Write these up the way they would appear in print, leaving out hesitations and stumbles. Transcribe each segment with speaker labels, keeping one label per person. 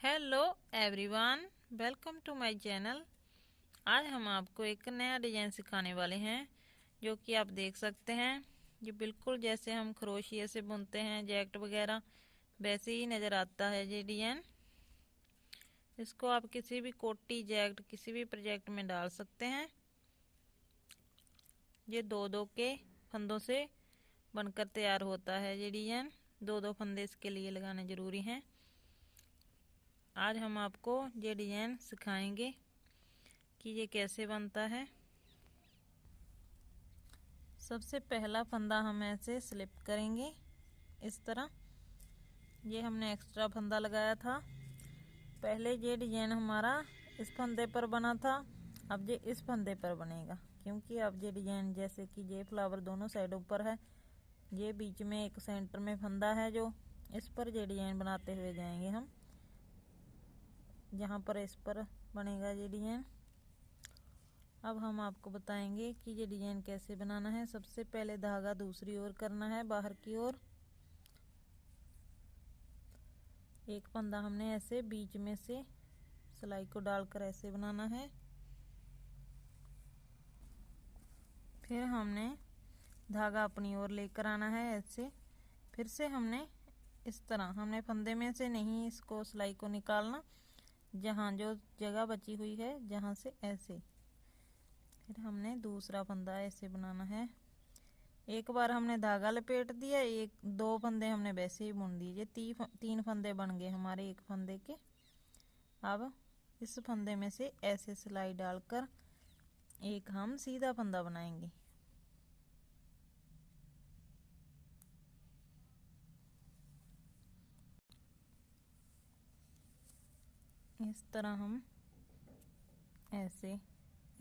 Speaker 1: Hello everyone, welcome to my channel. आज हम आपको एक नया डिजाइन सिखाने वाले हैं जो कि आप देख सकते हैं। ये बिल्कुल जैसे हम क्रोशिया से बुनते हैं जैकेट वगैरह वैसे ही नज़र आता है ये डिजाइन। इसको आप किसी भी कोटी जैकेट किसी भी प्रोजेक्ट में डाल सकते हैं। ये दो दो के फंदों से बनकर तैयार होता है। ये डिजाइन दो दो फंदे इसके लिए लगाने ज़रूरी हैं। आज हम आपको ये डिजाइन सिखाएंगे कि ये कैसे बनता है। सबसे पहला फंदा हम ऐसे स्लिप करेंगे इस तरह। ये हमने एक्स्ट्रा फंदा लगाया था। पहले ये डिजाइन हमारा इस फंदे पर बना था, अब ये इस फंदे पर बनेगा क्योंकि अब ये डिजाइन जैसे कि ये फ्लावर दोनों साइडों पर है, ये बीच में एक सेंटर में फंदा है जो इस पर ये डिजाइन बनाते हुए जाएंगे हम। जहाँ पर इस पर बनेगा ये डिजाइन। अब हम आपको बताएंगे कि ये डिजाइन कैसे बनाना है। सबसे पहले धागा दूसरी ओर करना है, बाहर की ओर। एक फंदा हमने ऐसे बीच में से सिलाई को डालकर ऐसे बनाना है। फिर हमने धागा अपनी ओर लेकर आना है ऐसे। फिर से हमने इस तरह, हमने फंदे में से नहीं इसको सिलाई को निकालना, जहाँ जो जगह बची हुई है जहाँ से ऐसे। फिर हमने दूसरा फंदा ऐसे बनाना है। एक बार हमने धागा लपेट दिया, एक दो फंदे हमने वैसे ही बुन दिए। तीन फंदे बन गए हमारे एक फंदे के। अब इस फंदे में से ऐसे सिलाई डालकर एक हम सीधा फंदा बनाएंगे। इस तरह हम ऐसे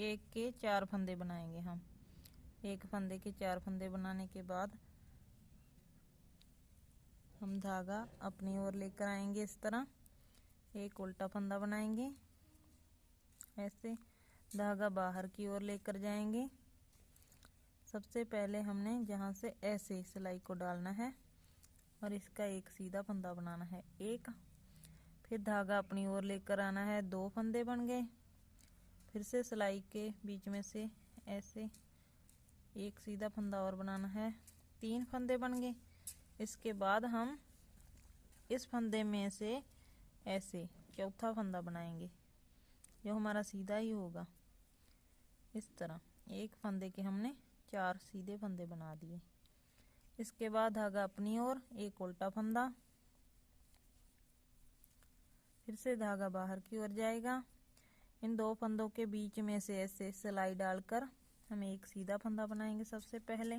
Speaker 1: एक के चार फंदे बनाएंगे। हम एक फंदे के चार फंदे बनाने के बाद हम धागा अपनी ओर लेकर आएंगे इस तरह। एक उल्टा फंदा बनाएंगे ऐसे, धागा बाहर की ओर लेकर जाएंगे। सबसे पहले हमने जहाँ से ऐसे सिलाई को डालना है और इसका एक सीधा फंदा बनाना है एक। फिर धागा अपनी ओर लेकर आना है, दो फंदे बन गए। फिर से सिलाई के बीच में से ऐसे एक सीधा फंदा और बनाना है, तीन फंदे बन गए। इसके बाद हम इस फंदे में से ऐसे चौथा फंदा बनाएंगे जो हमारा सीधा ही होगा। इस तरह एक फंदे के हमने चार सीधे फंदे बना दिए। इसके बाद धागा अपनी ओर, एक उल्टा फंदा। फिर से धागा बाहर की ओर जाएगा। इन दो फंदों के बीच में से ऐसे सिलाई डालकर हम एक सीधा फंदा बनाएंगे सबसे पहले।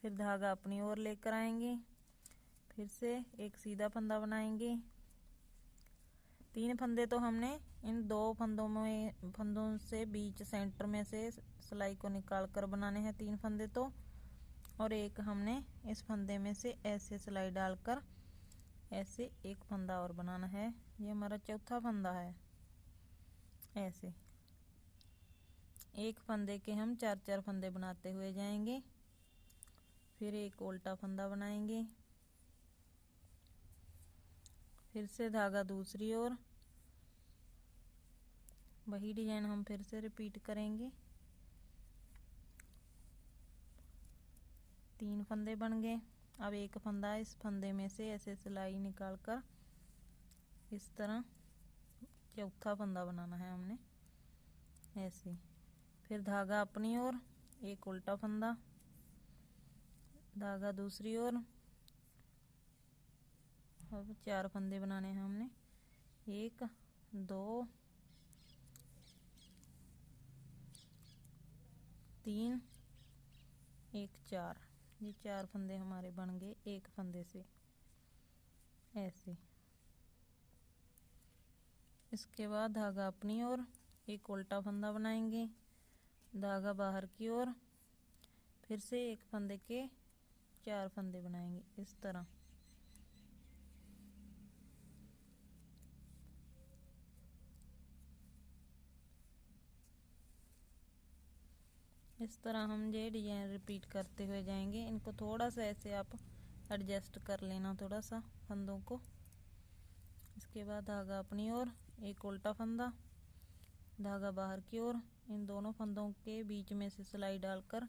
Speaker 1: फिर धागा अपनी ओर लेकर आएंगे, फिर से एक सीधा फंदा बनाएंगे। तीन फंदे तो हमने इन दो फंदों से बीच सेंटर में से सिलाई को निकाल कर बनाने हैं तीन फंदे तो। और एक हमने इस फंदे में से ऐसे सिलाई डालकर ऐसे एक फंदा और बनाना है। ये हमारा चौथा फंदा है। ऐसे एक फंदे के हम चार चार फंदे बनाते हुए जाएंगे। फिर एक उल्टा फंदा बनाएंगे। फिर से धागा दूसरी ओर, वही डिजाइन हम फिर से रिपीट करेंगे। तीन फंदे बन गए। अब एक फंदा, इस फंदे में से ऐसे सिलाई निकालकर इस तरह चौथा फंदा बनाना है हमने ऐसे। फिर धागा अपनी ओर, एक उल्टा फंदा, धागा दूसरी ओर। अब चार फंदे बनाने हैं हमने, एक दो तीन एक चार। ये चार फंदे हमारे बन गए एक फंदे से ऐसे। इसके बाद धागा अपनी ओर, एक उल्टा फंदा बनाएंगे, धागा बाहर की ओर। फिर से एक फंदे के चार फंदे बनाएंगे इस तरह। इस तरह हम ये डिजाइन रिपीट करते हुए जाएंगे। इनको थोड़ा सा ऐसे आप एडजस्ट कर लेना, थोड़ा सा फंदों को। इसके इसके बाद धागा अपनी ओर, एक उल्टा फंदा, धागा बाहर की ओर, इन दोनों फंदों के बीच में से सिलाई डालकर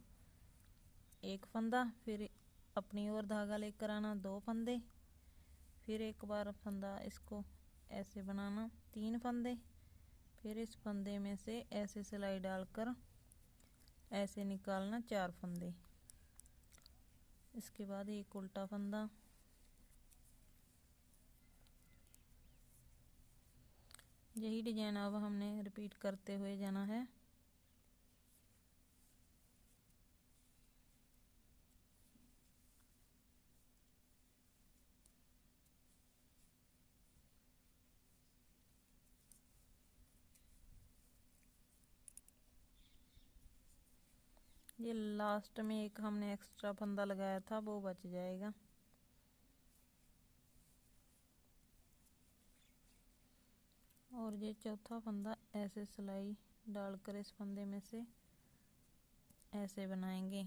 Speaker 1: एक फंदा, फिर अपनी ओर धागा लेकर आना, 2 फंदे, फिर एक बार फंदा इसको ऐसे बनाना, 3 फंदे, फिर इस फंदे में से ऐसे सिलाई डालकर ऐसे निकालना 4 फंदे। इसके बाद एक उल्टा फंदा, यही डिजाइन अब हमने रिपीट करते हुए जाना है। ये लास्ट में एक हमने एक्स्ट्रा फंदा लगाया था वो बच जाएगा। और ये चौथा फंदा ऐसे सिलाई डालकर इस फंदे में से ऐसे बनाएंगे,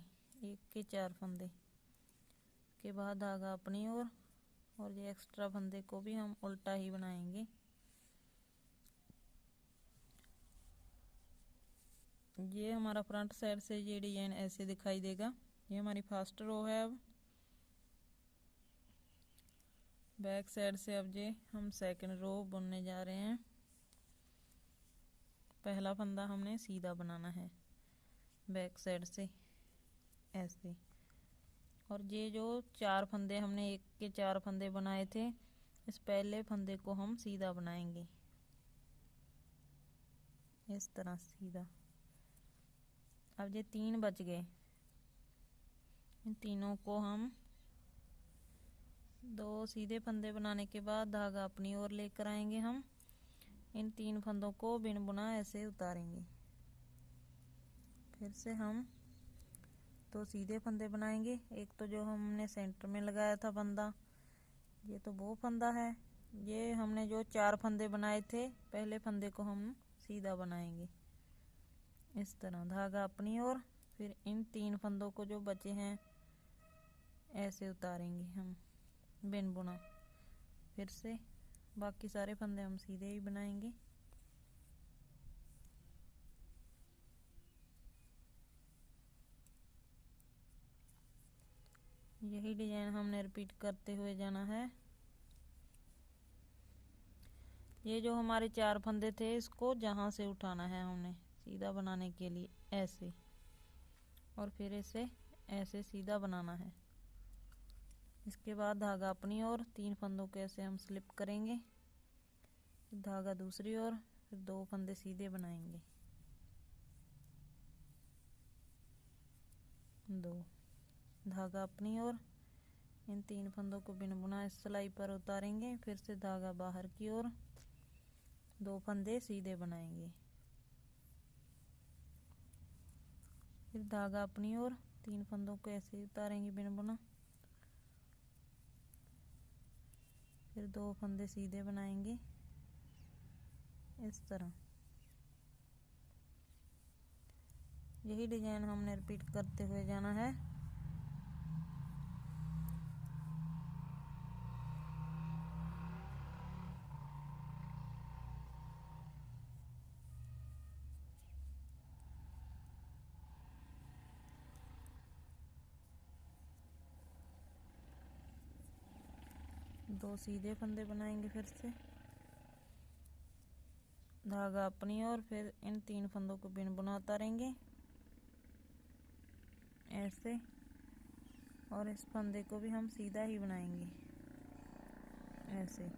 Speaker 1: 1 के 4 फंदे। के बाद धागा अपनी ओर, और ये एक्स्ट्रा फंदे को भी हम उल्टा ही बनाएंगे। ये हमारा फ्रंट साइड से ये डिजाइन ऐसे दिखाई देगा। ये हमारी फर्स्ट रो है। अब बैक साइड से अब ये हम सेकंड रो बुनने जा रहे हैं। पहला फंदा हमने सीधा बनाना है बैक साइड से ऐसे, और ये जो 4 फंदे हमने 1 के 4 फंदे बनाए थे, इस पहले फंदे को हम सीधा बनाएंगे इस तरह सीधा। अब ये 3 बच गए, इन तीनों को हम 2 सीधे फंदे बनाने के बाद धागा अपनी ओर लेकर आएंगे। हम इन 3 फंदों को बिन बुना ऐसे उतारेंगे। फिर से हम 2 सीधे फंदे बनाएंगे। एक तो जो हमने सेंटर में लगाया था फंदा, ये तो वो फंदा है। ये हमने जो 4 फंदे बनाए थे, पहले फंदे को हम सीधा बनाएंगे इस तरह, धागा अपनी ओर। फिर इन 3 फंदों को जो बचे हैं ऐसे उतारेंगे हम बिन बुना। फिर से बाकी सारे फंदे हम सीधे ही बनाएंगे। यही डिजाइन हमने रिपीट करते हुए जाना है। ये जो हमारे 4 फंदे थे, इसको जहां से उठाना है हमने सीधा बनाने के लिए ऐसे, और फिर इसे ऐसे सीधा बनाना है। इसके बाद धागा अपनी ओर, 3 फंदों को ऐसे हम स्लिप करेंगे, धागा दूसरी ओर, फिर 2 फंदे सीधे बनाएंगे, 2 धागा अपनी ओर, इन 3 फंदों को बिन बुना इस सिलाई पर उतारेंगे। फिर से धागा बाहर की ओर, 2 फंदे सीधे बनाएंगे, फिर धागा अपनी ओर, 3 फंदों को ऐसे उतारेंगे बिन बुना, फिर 2 फंदे सीधे बनाएंगे इस तरह। यही डिजाइन हमने रिपीट करते हुए जाना है। दो सीधे फंदे बनाएंगे, फिर से धागा अपनी ओर, फिर इन 3 फंदों को बिन बुना उतारेंगे ऐसे, और इस फंदे को भी हम सीधा ही बनाएंगे ऐसे।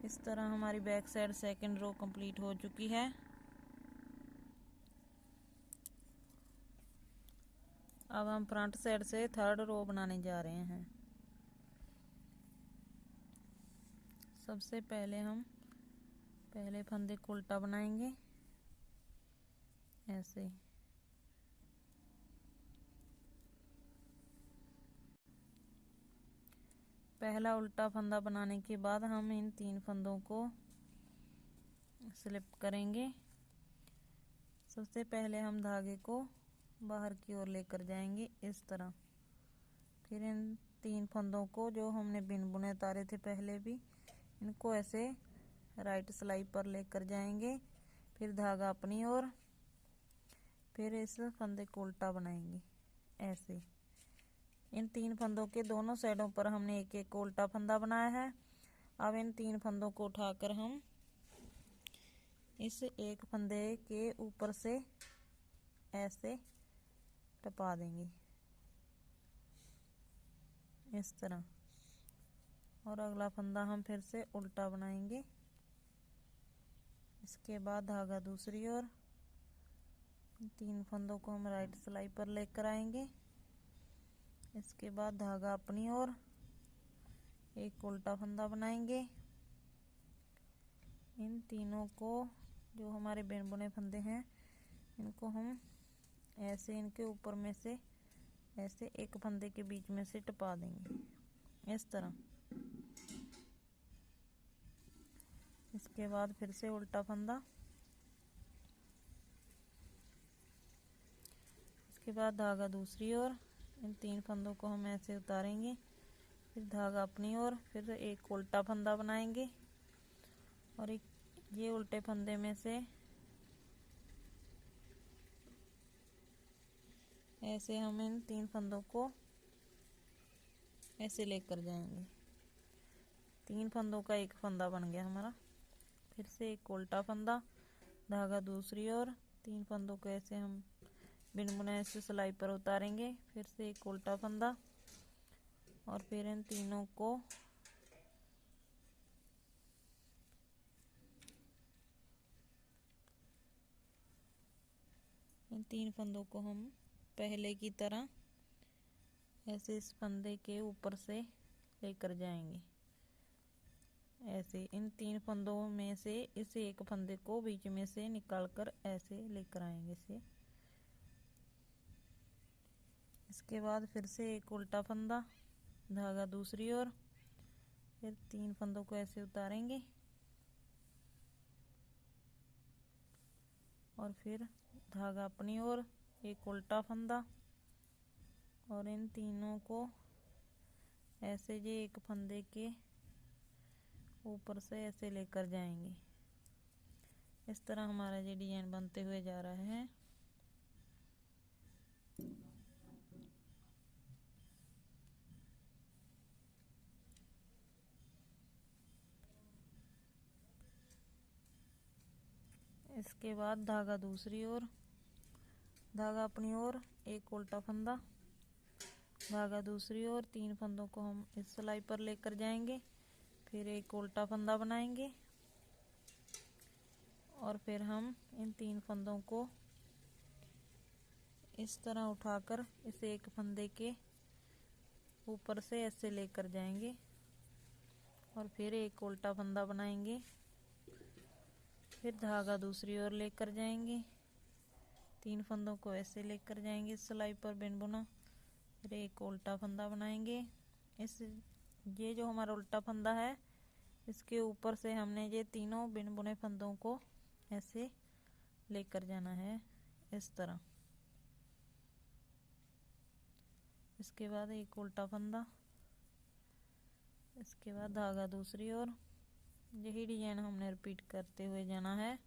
Speaker 1: इस तरह हमारी back side second row complete हो चुकी है। अब हम फ्रंट साइड से थर्ड रो बनाने जा रहे हैं। सबसे पहले हम पहले फंदे को उल्टा बनाएंगे ऐसे, पहला उल्टा फंदा बनाने के बाद हम इन 3 फंदों को स्लिप करेंगे। सबसे पहले हम धागे को बाहर की ओर लेकर जाएंगे इस तरह, फिर इन 3 फंदों को जो हमने बिन बुने उतारे थे पहले भी, इनको ऐसे राइट सिलाई पर लेकर जाएंगे, फिर धागा अपनी ओर, फिर इस फंदे को उल्टा बनाएंगे ऐसे। इन 3 फंदों के दोनों साइडों पर हमने एक एक उल्टा फंदा बनाया है। अब इन 3 फंदों को उठाकर हम इस एक फंदे के ऊपर से ऐसे टपा देंगे इस तरह, और अगला फंदा हम फिर से उल्टा बनाएंगे। इसके बाद धागा दूसरी ओर, 3 फंदों को हम राइट सिलाई पर लेकर आएंगे। इसके बाद धागा अपनी ओर, एक उल्टा फंदा बनाएंगे। इन तीनों को, जो हमारे बिन बुने फंदे हैं, इनको हम ऐसे इनके ऊपर में से ऐसे एक फंदे के बीच में से टपा देंगे इस तरह। इसके बाद फिर से उल्टा फंदा, इसके बाद धागा दूसरी ओर, इन 3 फंदों को हम ऐसे उतारेंगे, फिर धागा अपनी ओर, फिर एक उल्टा फंदा बनाएंगे और एक ये उल्टे फंदे में से ऐसे हम इन 3 फंदों को ऐसे लेकर जाएंगे। 3 फंदों का एक फंदा बन गया हमारा। फिर से एक उल्टा फंदा, धागा दूसरी ओर, 3 फंदों को ऐसे हम बिन बुनाई से सिलाई पर उतारेंगे, फिर से एक उल्टा फंदा, और फिर इन तीनों को इन 3 फंदों को हम पहले की तरह ऐसे इस फंदे के ऊपर से लेकर जाएंगे ऐसे। इन 3 फंदों में से इस एक फंदे को बीच में से निकालकर ऐसे लेकर आएंगे इसे। इसके बाद फिर से एक उल्टा फंदा, धागा दूसरी ओर, फिर 3 फंदों को ऐसे उतारेंगे और फिर धागा अपनी ओर, एक उल्टा फंदा, और इन तीनों को ऐसे जे एक फंदे के ऊपर से ऐसे लेकर जाएंगे। इस तरह हमारा ये डिजाइन बनते हुए जा रहा है। इसके बाद धागा दूसरी ओर, धागा अपनी ओर, एक उल्टा फंदा, धागा दूसरी ओर, 3 फंदों को हम इस सिलाई पर लेकर जाएंगे, फिर एक उल्टा फंदा बनाएंगे और फिर हम इन 3 फंदों को इस तरह उठाकर इस एक फंदे के ऊपर से ऐसे लेकर जाएंगे और फिर एक उल्टा फंदा बनाएंगे, फिर धागा दूसरी ओर लेकर जाएंगे, 3 फंदों को ऐसे लेकर जाएंगे इस सिलाई पर बिन बुना, फिर एक उल्टा फंदा बनाएंगे। इस ये जो हमारा उल्टा फंदा है, इसके ऊपर से हमने ये तीनों बिन बुने फंदों को ऐसे लेकर जाना है इस तरह। इसके बाद एक उल्टा फंदा, इसके बाद धागा दूसरी ओर। यही डिजाइन हमने रिपीट करते हुए जाना है।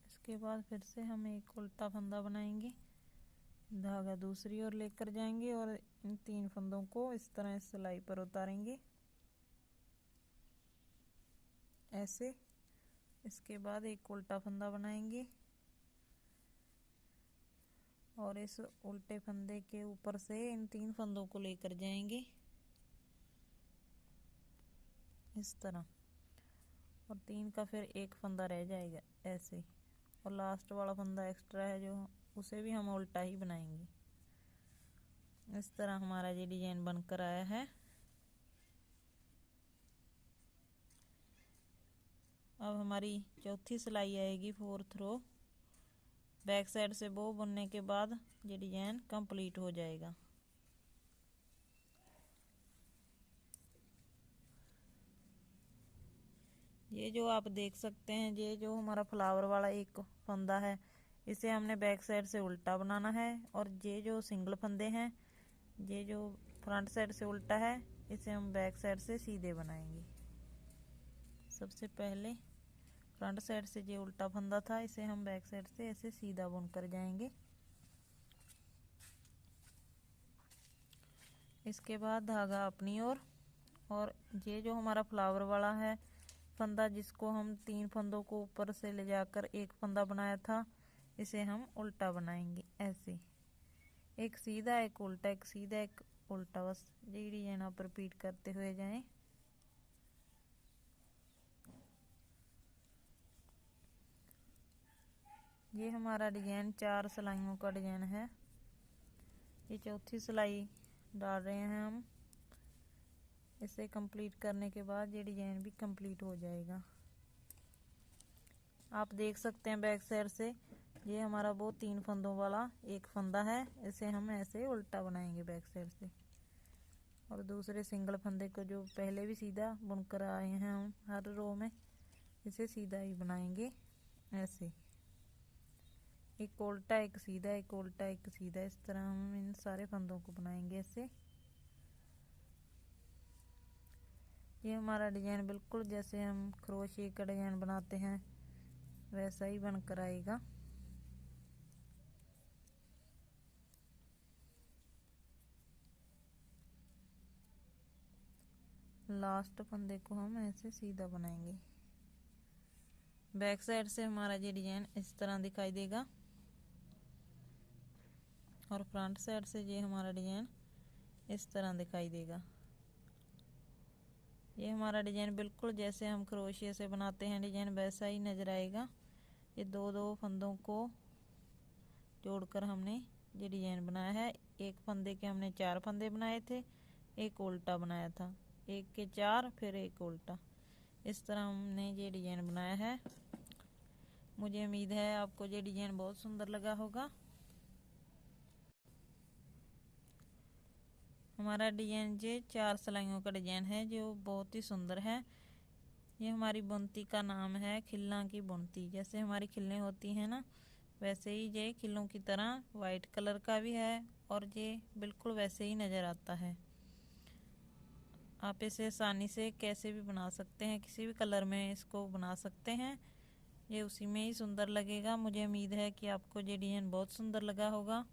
Speaker 1: इसके बाद फिर से हम एक उल्टा फंदा बनाएंगे, धागा दूसरी ओर लेकर जाएंगे और इन 3 फंदों को इस तरह इस सिलाई पर उतारेंगे ऐसे। इसके बाद एक उल्टा फंदा बनाएंगे और इस उल्टे फंदे के ऊपर से इन 3 फंदों को लेकर जाएंगे इस तरह, और 3 का फिर एक फंदा रह जाएगा ऐसे, और लास्ट वाला फंदा एक्स्ट्रा है जो उसे भी हम उल्टा ही बनाएंगे। इस तरह हमारा ये डिजाइन बनकर आया है। अब हमारी चौथी सिलाई आएगी 4th रो। बैक साइड से बो बुनने के बाद ये डिजाइन कंप्लीट हो जाएगा। ये जो आप देख सकते हैं, ये जो हमारा फ्लावर वाला एक फंदा है, इसे हमने बैक साइड से उल्टा बनाना है। और ये जो सिंगल फंदे हैं, ये जो फ्रंट साइड से उल्टा है, इसे हम बैक साइड से सीधे बनाएंगे। सबसे पहले फ्रंट साइड से ये उल्टा फंदा था, इसे हम बैक साइड से ऐसे सीधा बुन कर जाएंगे। इसके बाद धागा अपनी ओर, और ये जो हमारा फ्लावर वाला है फंदा, जिसको हम 3 फंदों को ऊपर से ले जाकर एक फंदा बनाया था, इसे हम उल्टा बनाएंगे। ऐसे एक सीधा, एक उल्टा, एक सीधा, एक उल्टा, बस ये डिजाइन आप रिपीट करते हुए जाएं। ये हमारा डिजाइन 4 सिलाइयों का डिजाइन है। ये चौथी सिलाई डाल रहे हैं हम। इसे कंप्लीट करने के बाद ये डिजाइन भी कंप्लीट हो जाएगा। आप देख सकते हैं बैक साइड से ये हमारा वो 3 फंदों वाला एक फंदा है, इसे हम ऐसे उल्टा बनाएंगे बैक साइड से। और दूसरे सिंगल फंदे को जो पहले भी सीधा बुनकर आए हैं हम हर रो में, इसे सीधा ही बनाएंगे। ऐसे एक उल्टा, एक सीधा, एक उल्टा, एक सीधा, इस तरह हम इन सारे फंदों को बनाएंगे ऐसे। ये हमारा डिजाइन बिल्कुल जैसे हम क्रोशिया का डिजाइन बनाते हैं वैसा ही बनकर आएगा। लास्ट फंदे को हम ऐसे सीधा बनाएंगे। बैक साइड से हमारा ये डिजाइन इस तरह दिखाई देगा, और फ्रंट साइड से ये हमारा डिजाइन इस तरह दिखाई देगा। ये हमारा डिजाइन बिल्कुल जैसे हम क्रोशिया से बनाते हैं डिजाइन वैसा ही नजर आएगा। ये दो फंदों को जोड़कर हमने ये डिजाइन बनाया है। एक फंदे के हमने 4 फंदे बनाए थे, एक उल्टा बनाया था, एक के 4 फिर एक उल्टा, इस तरह हमने ये डिजाइन बनाया है। मुझे उम्मीद है आपको ये डिजाइन बहुत सुंदर लगा होगा। हमारा डिजाइन ये 4 सिलाइयों का डिजाइन है जो बहुत ही सुंदर है। ये हमारी बुनती का नाम है खिल्ला की बुनती। जैसे हमारी खिल्लें होती हैं ना, वैसे ही ये खिल्लों की तरह वाइट कलर का भी है, और ये बिल्कुल वैसे ही नज़र आता है। आप इसे आसानी से कैसे भी बना सकते हैं, किसी भी कलर में इसको बना सकते हैं, ये उसी में ही सुंदर लगेगा। मुझे उम्मीद है कि आपको ये डिजाइन बहुत सुंदर लगा होगा।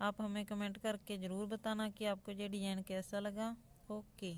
Speaker 1: आप हमें कमेंट करके ज़रूर बताना कि आपको ये डिजाइन कैसा लगा। ओके।